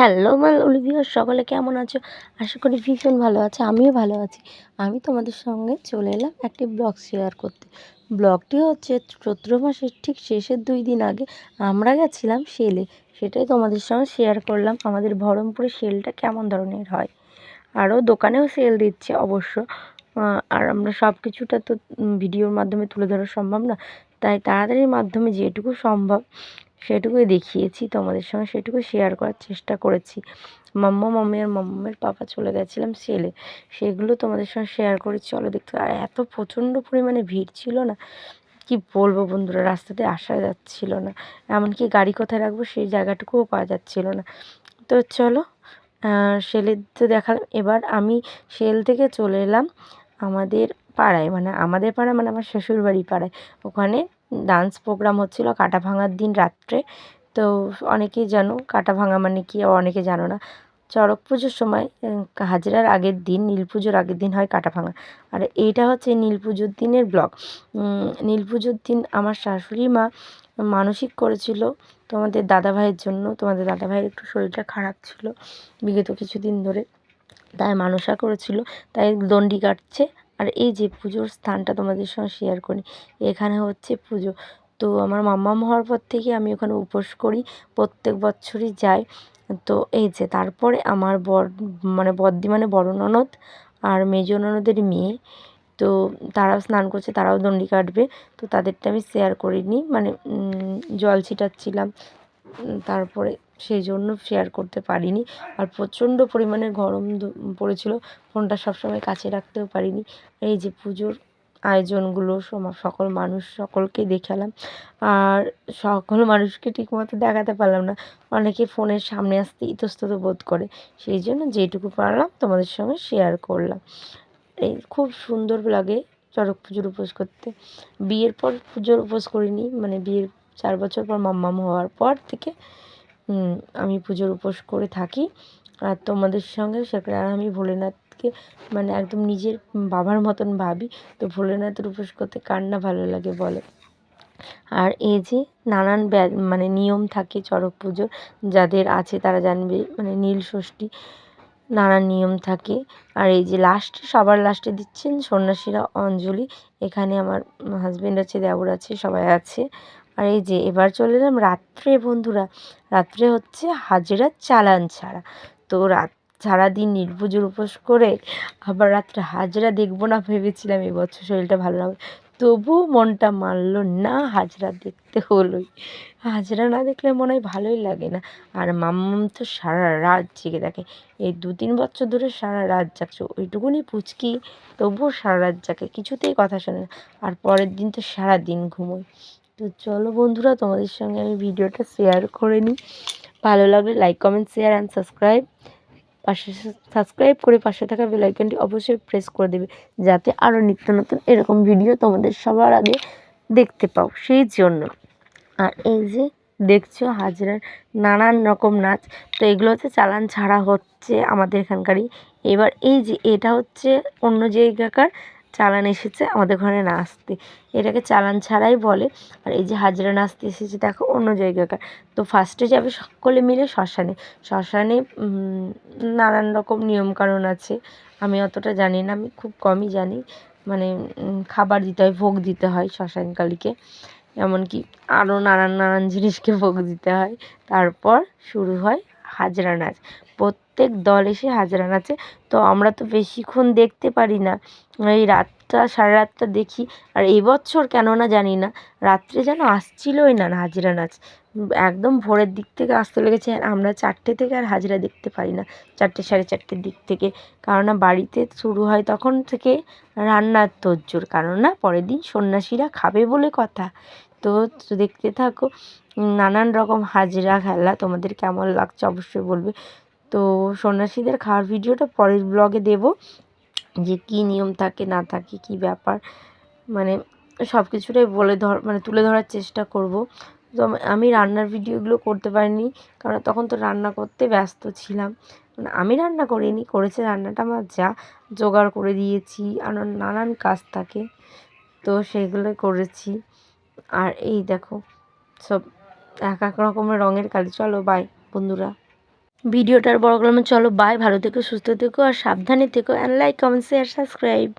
Hello my lovely viewers, সকলে কেমন আছো? আশা করি ভীষণ ভালো আছে। আমিও ভালো আছি। আমি তোমাদের সঙ্গে চলে এলাম একটি ব্লগ শেয়ার করতে। ব্লগটি হচ্ছে চৈত্র মাসের ঠিক শেষের 2 দিন আগে আমরা গেছিলাম সেলে। সেটাই তোমাদের সঙ্গে শেয়ার করলাম। আমাদের বহরমপুরে সেলটা কেমন ধরনের হয়। আরও দোকানেও সেল দিচ্ছে অবশ্য। আর আমরা সব কিছুটা তো ভিডিওর মাধ্যমে তুলে ধরা সম্ভব না, তাই তাড়াতাড়ির মাধ্যমে যেটুকু সম্ভব সেটুকুই দেখিয়েছি তোমাদের সঙ্গে, সেটুকু শেয়ার করার চেষ্টা করেছি। মাম্মি আর মাম্মামের পাপা চলে গেছিলাম সেলে, সেগুলো তোমাদের সঙ্গে শেয়ার করে চলো দেখতে। আর এত প্রচণ্ড পরিমাণে ভিড় ছিল না, কি বলবো বন্ধুরা, রাস্তাতে আসা যাচ্ছিল না, এমনকি গাড়ি কোথায় রাখবো সেই জায়গাটুকুও পাওয়া যাচ্ছিল না। তো চলো সেলে তো দেখালাম। এবার আমি সেল থেকে চলে এলাম আমাদের পাড়ায়, মানে আমাদের পাড়া মানে আমার শ্বশুরবাড়ি পাড়ায়। ওখানে ডান্স প্রোগ্রাম হচ্ছিলো কাটা ভাঙার দিন রাত্রে। তো অনেকেই জানো কাটা ভাঙা মানে কি, অনেকে জানো না। চড়ক পুজোর সময় হাজরার আগের দিন, নীল পুজোর আগের দিন হয় কাটা ভাঙা। আর এইটা হচ্ছে নীল পুজোর দিনের ব্লগ। নীল পুজোর দিন আমার শাশুড়ি মা মানসিক করেছিল তোমাদের দাদাভাইয়ের জন্য। তোমাদের দাদাভাইয়ের একটু শরীরটা খারাপ ছিল বিগত কিছুদিন ধরে, তাই মানসা করেছিল, তাই দণ্ডি কাটছে। আর এই যে পুজোর স্থানটা তোমাদের সঙ্গে শেয়ার করি, এখানে হচ্ছে পুজো। তো আমার মাম্মাম হওয়ার পর থেকে আমি ওখানে উপোস করি, প্রত্যেক বছরই যাই। তো এই যে তারপরে আমার মানে বড়দি মানে বড় ননদ আর মেজো ননদের মেয়ে, তো তারাও স্নান করছে, তারাও দণ্ডি কাটবে। তো তাদেরটা আমি শেয়ার করিনি, মানে জল ছিটাচ্ছিলাম, তারপরে সেই জন্য শেয়ার করতে পারিনি। আর প্রচণ্ড পরিমাণে গরম পড়েছিল, ফোনটা সবসময় কাছে রাখতেও পারিনি। এই যে পুজোর আয়োজনগুলো সকল মানুষ সকলকে দেখালাম, আর সকল মানুষকে ঠিকমতো দেখাতে পারলাম না, অনেকে ফোনের সামনে আসতে ইতস্তত বোধ করে, সেই জন্য যেটুকু পারলাম তোমাদের সঙ্গে শেয়ার করলাম। এই খুব সুন্দর লাগে চড়ক পুজোর উপোস করতে। বিয়ের পর পুজোর উপোস করিনি, মানে বিয়ের 4 বছর পর মাম্মাম হওয়ার পর থেকে আমি পুজোর উপোস করে থাকি। আর তোমাদের সঙ্গে সেটা, আর আমি ভোলেনাথকে মানে একদম নিজের বাবার মতন ভাবি। তো ভোলেনাথের উপোস করতে কার না ভালো লাগে বলো। আর এই যে নানান মানে নিয়ম থাকে চড়ক পুজোর, যাদের আছে তারা জানবে, মানে নীল ষষ্ঠী নানান নিয়ম থাকে। আর এই যে লাস্টে, সবার লাস্টে দিচ্ছেন সন্ন্যাসীরা অঞ্জলি। এখানে আমার হাজব্যান্ড আছে, দেওর আছে, সবাই আছে। আর এই যে এবার চলে এলাম রাত্রে বন্ধুরা। রাত্রে হচ্ছে হাজরার চালান ছাড়া। তো সারাদিন নীল পুজোর উপোস করে আবার রাত্রে হাজরা দেখবো না ভেবেছিলাম, এবছর শরীরটা ভালো না, তবুও মনটা মানল না, হাজরা দেখতে হলোই। হাজরা না দেখলে মনে হয় ভালোই লাগে না। আর মাম্মাম তো সারা রাত জেগে থাকে, এই 2-3 বছর ধরে সারা রাত জাগছে। ওইটুকুনি পুচকি, তবুও সারা রাত জাগে, কিছুতেই কথা শোনে না। আর পরের দিন তো সারা দিন ঘুমোয়। তো চলো বন্ধুরা, তোমাদের সঙ্গে আমি ভিডিওটা শেয়ার করে নিই। ভালো লাগলে like, comment, share and subscribe. Subscribe করে পাশে থাকা বেল আইকনটি অবশ্যই প্রেস করে দেবে, যাতে আরও নিত্য নতুন এরকম ভিডিও তোমাদের সবার আগে দেখতে পাও, সেই জন্য। আর এই যে দেখছো হাজরার নানান রকম নাচ, তো এগুলো হচ্ছে চালান ছাড়া হচ্ছে আমাদের এখানকারই। এবার এই যে এটা হচ্ছে অন্য জায়গাকার চালান এসেছে আমাদের ঘরে নাচতে, এটাকে চালান ছাড়াই বলে। আর এই যে হাজরা নাচতে এসেছে দেখো অন্য জায়গাকার। তো ফার্স্টে যাবে সকলে মিলে শ্মশানে। শ্মশানে নানান রকম নিয়মকানুন আছে, আমি অতটা জানি না, আমি খুব কমই জানি। মানে খাবার দিতে হয়, ভোগ দিতে হয় শ্মশানকালীকে, এমনকি আরও নানান জিনিসকে ভোগ দিতে হয়। তারপর শুরু হয় হাজরা নাচ। প্রত্যেক দল এসে হাজরা নাচে। তো আমরা তো বেশিক্ষণ দেখতে পারি না, এই সারা রাতটা দেখি। আর এবছর কেন না জানি না, রাত্রে যেন আসছিলই না হাজরা নাচ, একদম ভোরের দিক থেকে আসতে লেগেছে। আর আমরা 4টে থেকে আর হাজরা দেখতে পারি না, 4টে 4:30 দিক থেকে। কেননা বাড়িতে শুরু হয় তখন থেকে রান্নার তোড়জোড়, কেননা পরের দিন সন্ন্যাসীরা খাবে বলে কথা। তো দেখতে থাকো নানান রকম হাজরা খেলা, তোমাদের কেমন লাগছে অবশ্যই বলবে। তো সন্ন্যাসীদের খাওয়ার ভিডিওটা পরের ব্লগে দেব, যে কী নিয়ম থাকে না থাকে, কী ব্যাপার, মানে সব কিছুটাই মানে তুলে ধরার চেষ্টা করব। তো আমি রান্নার ভিডিওগুলো করতে পারিনি, কারণ তখন তো রান্না করতে ব্যস্ত ছিলাম। মানে আমি রান্না করিনি, করেছে রান্নাটা আমার যা, জোগাড় করে দিয়েছি, আর নানান কাজ থাকে, তো সেগুলো করেছি। আর এই দেখো সব এক এক রকমের রঙের কালি। চলো বাই বন্ধুরা। ভিডিওটার বড় করলাম, চলো বাই, ভালো থেকো, সুস্থ থেকো আর সাবধানে থেকো, and like, comment, share, subscribe.